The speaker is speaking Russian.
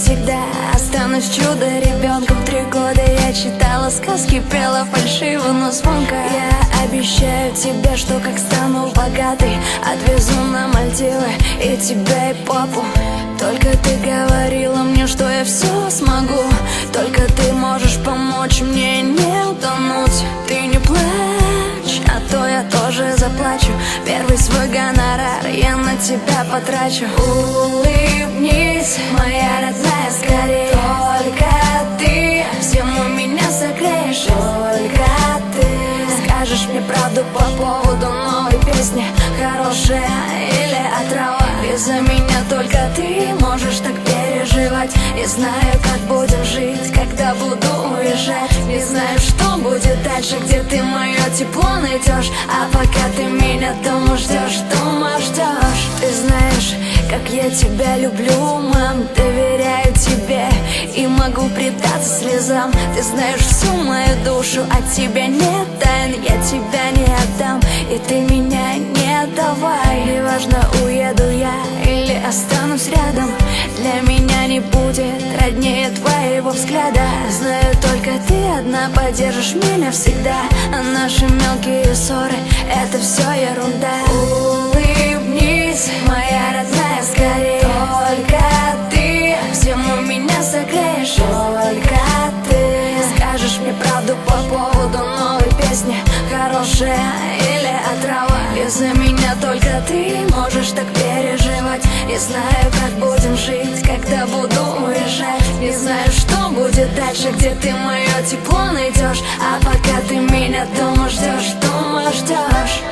навсегда останусь чудо-ребенком. 3 года я читала сказки, пела фальшиво, но звонко. Я обещаю тебе, что как стану богатой, отвезу на Мальдивы и тебя, и папу. Только ты говорила мне, что я все смогу, только ты можешь помочь мне не утонуть. Ты не плачь, а то я тоже заплачу. Первый свой гонорар я на тебя потрачу. Улыбнись, моя родная, скорее. Только ты всему меня согреешь. Только ты скажешь мне правду по поводу новой песни, хорошая или отрава. Из-за меня только ты можешь так переживать. Не знаю, как будем жить, когда буду уезжать. Не знаю, что будет дальше, где ты мое тепло найдешь. А пока ты меня дома ждешь, дома ждешь. Ты знаешь, как я тебя люблю, мам, доверяю тебе и могу предаться слезам. Ты знаешь всю мою душу, от тебя нет тайн, я тебя не отдам, и ты меня не отдавай. Неважно, уеду я или останусь рядом, для меня не будет роднее твоего взгляда. Знаю, только ты одна поддержишь меня всегда, а наши мелкие ссоры — это все ерунда. Улыбнись, моя родная, скорее. Только ты всему меня согреешь. Только ты скажешь мне правду по поводу новой песни, хорошая или отрава. Из-за меня только ты можешь так переживать. Не знаю, как будем жить, когда буду уезжать. Не знаю, что будет дальше, где ты мое тепло найдешь. А пока ты меня дома ждешь, дома ждешь.